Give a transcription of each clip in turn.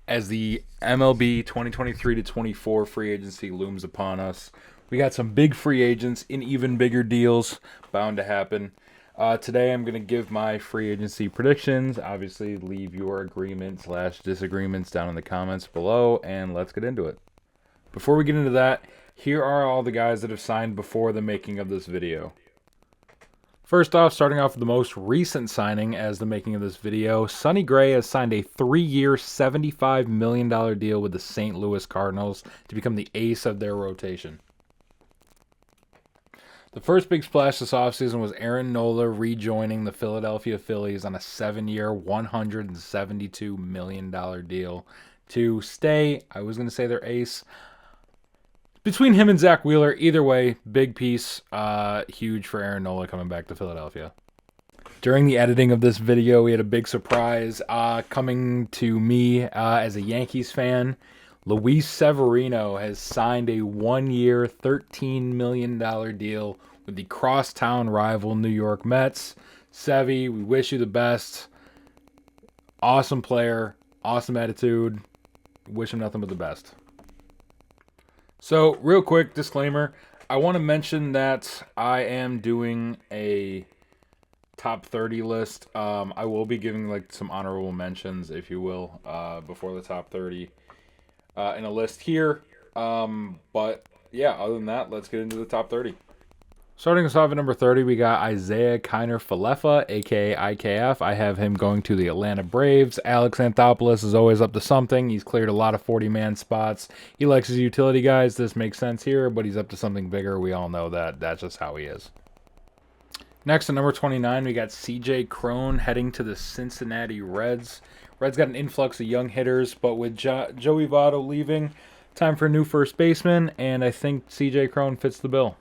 As the MLB 2023 to 24 free agency looms upon us, we got some big free agents in even bigger deals bound to happen. Today I'm going to give my free agency predictions. Obviously, leave your agreement/disagreements down in the comments below, and let's get into it. Before we get into that, here are all the guys that have signed before the making of this video. First off, starting off with the most recent signing as the making of this video, Sonny Gray has signed a 3-year, $75 million deal with the St. Louis Cardinals to become the ace of their rotation. The first big splash this offseason was Aaron Nola rejoining the Philadelphia Phillies on a 7-year, $172 million deal to stay, I was going to say their ace, between him and Zach Wheeler. Either way, big piece, huge for Aaron Nola coming back to Philadelphia. During the editing of this video, we had a big surprise coming to me as a Yankees fan. Luis Severino has signed a 1-year, $13 million deal with the crosstown rival New York Mets. Sevy, we wish you the best. Awesome player, awesome attitude. Wish him nothing but the best. So, real quick disclaimer, I want to mention that I am doing a top 30 list. I will be giving like some honorable mentions, if you will, before the top 30 in a list here. But yeah, other than that, let's get into the top 30. Starting us off at number 30, we got Isaiah Kiner-Falefa, aka IKF. I have him going to the Atlanta Braves. Alex Anthopoulos is always up to something. He's cleared a lot of 40-man spots. He likes his utility guys. This makes sense here, but he's up to something bigger. We all know that. That's just how he is. Next, at number 29, we got CJ Cron heading to the Cincinnati Reds. Reds got an influx of young hitters, but with Joey Votto leaving, time for a new first baseman, and I think CJ Cron fits the bill.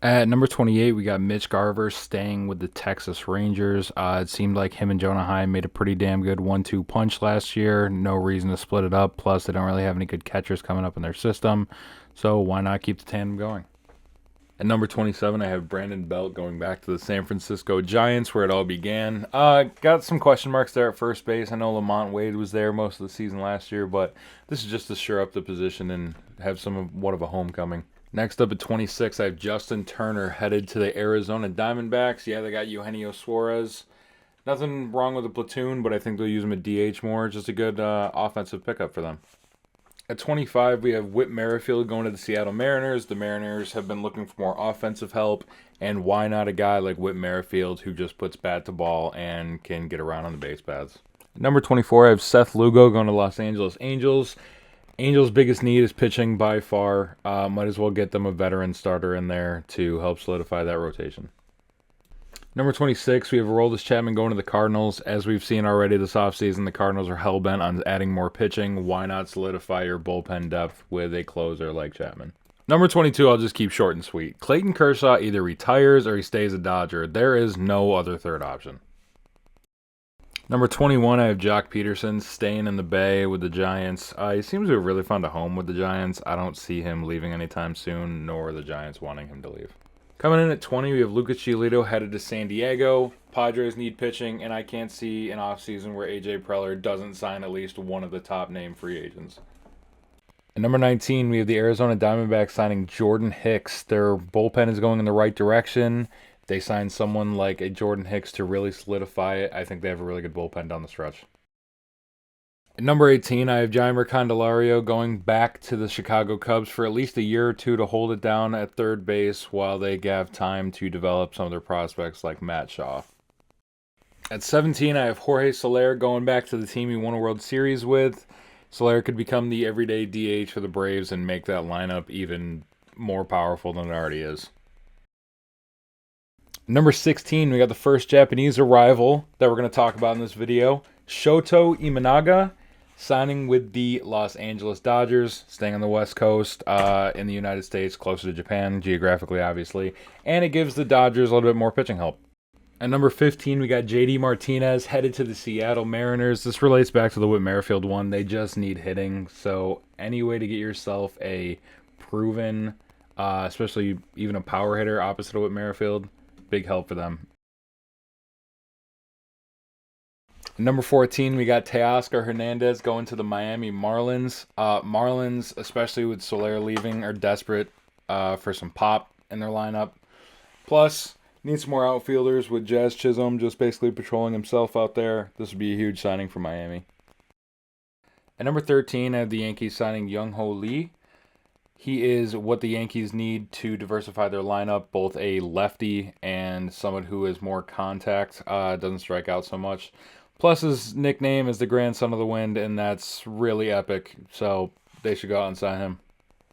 At number 28, we got Mitch Garver staying with the Texas Rangers. It seemed like him and Jonah Heim made a pretty damn good 1-2 punch last year. No reason to split it up. Plus, they don't really have any good catchers coming up in their system. So why not keep the tandem going? At number 27, I have Brandon Belt going back to the San Francisco Giants, where it all began. Got some question marks there at first base. I know Lamont Wade was there most of the season last year, but this is just to shore up the position and have somewhat of a homecoming. Next up at 26, I have Justin Turner headed to the Arizona Diamondbacks. Yeah, they got Eugenio Suarez. Nothing wrong with the platoon, but I think they'll use him at DH more. Just a good offensive pickup for them. At 25, we have Whit Merrifield going to the Seattle Mariners. The Mariners have been looking for more offensive help, and why not a guy like Whit Merrifield who just puts bat to ball and can get around on the base paths. At number 24, I have Seth Lugo going to Los Angeles Angels. Angels' biggest need is pitching by far. Might as well get them a veteran starter in there to help solidify that rotation. Number 26, we have Aroldis Chapman going to the Cardinals. As we've seen already this offseason, the Cardinals are hell-bent on adding more pitching. Why not solidify your bullpen depth with a closer like Chapman? Number 22, I'll just keep short and sweet. Clayton Kershaw either retires or he stays a Dodger. There is no other third option. Number 21, I have Joc Pederson staying in the Bay with the Giants. He seems to have really found a home with the Giants. I don't see him leaving anytime soon, nor the Giants wanting him to leave. Coming in at 20, we have Lucas Giolito headed to San Diego. Padres need pitching, and I can't see an offseason where A.J. Preller doesn't sign at least one of the top-name free agents. At number 19, we have the Arizona Diamondbacks signing Jordan Hicks. Their bullpen is going in the right direction. They signed someone like a Jordan Hicks to really solidify it. I think they have a really good bullpen down the stretch. At number 18, I have Jeimer Candelario going back to the Chicago Cubs for at least a year or two to hold it down at third base while they have time to develop some of their prospects like Matt Shaw. At 17, I have Jorge Soler going back to the team he won a World Series with. Soler could become the everyday DH for the Braves and make that lineup even more powerful than it already is. Number 16, we got the first Japanese arrival that we're going to talk about in this video. Shoto Imanaga signing with the Los Angeles Dodgers, staying on the West Coast in the United States, closer to Japan, geographically, obviously. And it gives the Dodgers a little bit more pitching help. At number 15, we got JD Martinez headed to the Seattle Mariners. This relates back to the Whit Merrifield one. They just need hitting. So any way to get yourself a proven, especially even a power hitter opposite of Whit Merrifield, big help for them. Number 14, we got Teoscar Hernandez going to the Miami Marlins. Marlins, especially with Soler leaving, are desperate for some pop in their lineup. Plus, need some more outfielders with Jazz Chisholm just basically patrolling himself out there. This would be a huge signing for Miami. At number 13, I have the Yankees signing Jung Hoo-Lee. He is what the Yankees need to diversify their lineup, both a lefty and someone who is more contact, doesn't strike out so much. Plus, his nickname is the grandson of the wind, and that's really epic, so they should go out and sign him.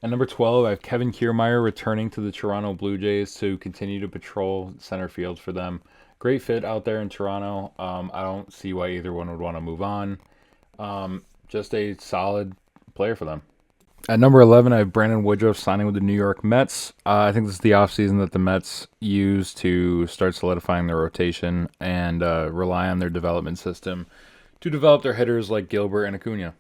At number 12, I have Kevin Kiermaier returning to the Toronto Blue Jays to continue to patrol center field for them. Great fit out there in Toronto. I don't see why either one would want to move on. Just a solid player for them. At number 11, I have Brandon Woodruff signing with the New York Mets. I think this is the offseason that the Mets use to start solidifying their rotation and rely on their development system to develop their hitters like Gilbert and Acuna.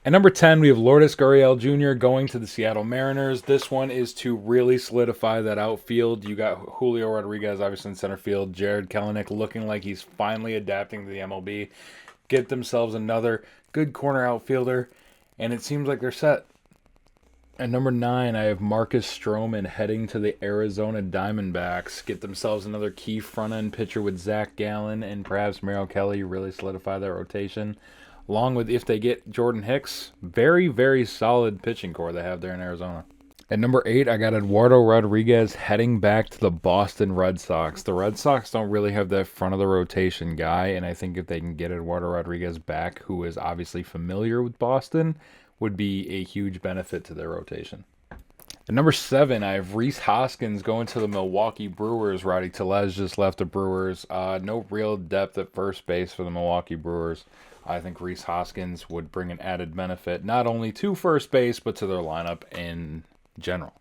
At number 10, we have Lourdes Gurriel Jr. going to the Seattle Mariners. This one is to really solidify that outfield. You got Julio Rodriguez, obviously, in center field. Jared Kelenic looking like he's finally adapting to the MLB. Get themselves another good corner outfielder, and it seems like they're set. At number 9, I have Marcus Stroman heading to the Arizona Diamondbacks. Get themselves another key front-end pitcher with Zach Gallen and perhaps Merrill Kelly, really solidify their rotation. Along with, if they get Jordan Hicks, very, very solid pitching core they have there in Arizona. At number 8, I got Eduardo Rodriguez heading back to the Boston Red Sox. The Red Sox don't really have that front of the rotation guy, and I think if they can get Eduardo Rodriguez back, who is obviously familiar with Boston, would be a huge benefit to their rotation. At number 7, I have Rhys Hoskins going to the Milwaukee Brewers. Rowdy Tellez just left the Brewers. No real depth at first base for the Milwaukee Brewers. I think Rhys Hoskins would bring an added benefit not only to first base, but to their lineup in general.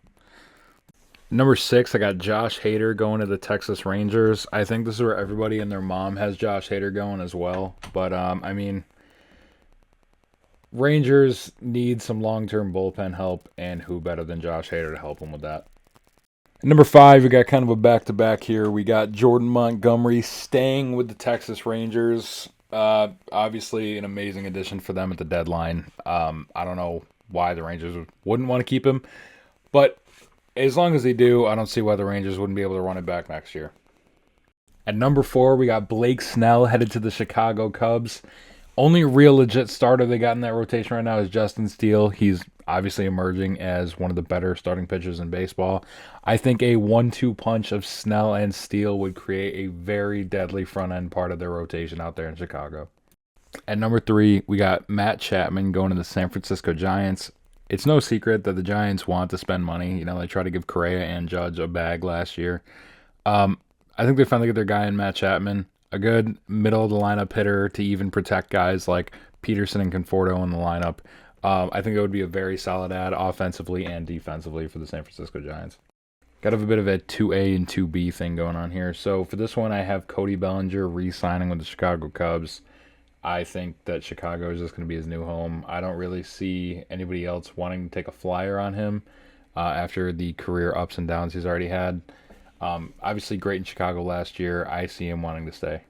Number 6, I got Josh Hader going to the Texas Rangers. I think this is where everybody and their mom has Josh Hader going as well. But, Rangers need some long-term bullpen help, and who better than Josh Hader to help them with that? Number 5, we got kind of a back-to-back here. We got Jordan Montgomery staying with the Texas Rangers. Obviously, an amazing addition for them at the deadline. I don't know why the Rangers wouldn't want to keep him, but as long as they do, I don't see why the Rangers wouldn't be able to run it back next year. At number 4, we got Blake Snell headed to the Chicago Cubs. Only real legit starter they got in that rotation right now is Justin Steele. He's obviously emerging as one of the better starting pitchers in baseball. I think a 1-2 punch of Snell and Steele would create a very deadly front-end part of their rotation out there in Chicago. At number 3, we got Matt Chapman going to the San Francisco Giants. It's no secret that the Giants want to spend money. You know, they tried to give Correa and Judge a bag last year. I think they finally get their guy in Matt Chapman. A good middle-of-the-lineup hitter to even protect guys like Pederson and Conforto in the lineup. I think it would be a very solid add offensively and defensively for the San Francisco Giants. Got to have a bit of a 2A and 2B thing going on here. So for this one, I have Cody Bellinger re-signing with the Chicago Cubs. I think that Chicago is just going to be his new home. I don't really see anybody else wanting to take a flyer on him after the career ups and downs he's already had. Obviously great in Chicago last year. I see him wanting to stay.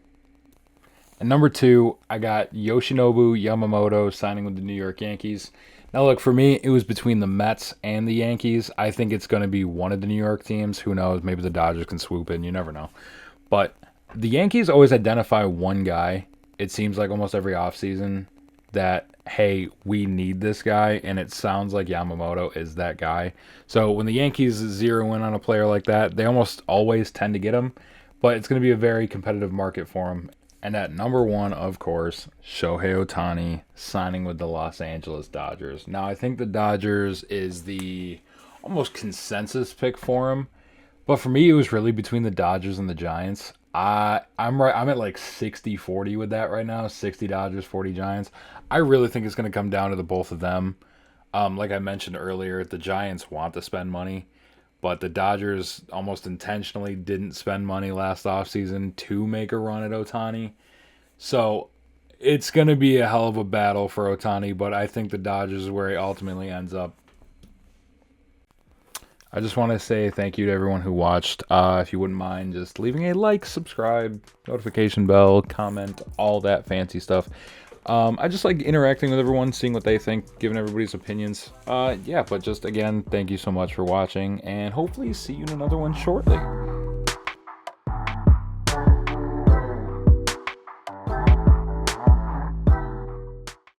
And number 2, I got Yoshinobu Yamamoto signing with the New York Yankees. Now look, for me, it was between the Mets and the Yankees. I think it's going to be one of the New York teams. Who knows? Maybe the Dodgers can swoop in. You never know. But the Yankees always identify one guy, it seems like almost every offseason, that, hey, we need this guy, and it sounds like Yamamoto is that guy. So when the Yankees zero in on a player like that, they almost always tend to get him, but it's going to be a very competitive market for him. And at number 1, of course, Shohei Ohtani signing with the Los Angeles Dodgers. Now, I think the Dodgers is the almost consensus pick for him, but for me, it was really between the Dodgers and the Giants. I'm at like 60-40 with that right now. 60 Dodgers, 40 Giants. I really think it's going to come down to the both of them. Like I mentioned earlier, the Giants want to spend money, but the Dodgers almost intentionally didn't spend money last offseason to make a run at Ohtani. So it's going to be a hell of a battle for Ohtani, but I think the Dodgers is where he ultimately ends up. I just want to say thank you to everyone who watched. If you wouldn't mind just leaving a like, subscribe, notification bell, comment, all that fancy stuff. I just like interacting with everyone, seeing what they think, giving everybody's opinions. Yeah, but just again, thank you so much for watching, and hopefully see you in another one shortly.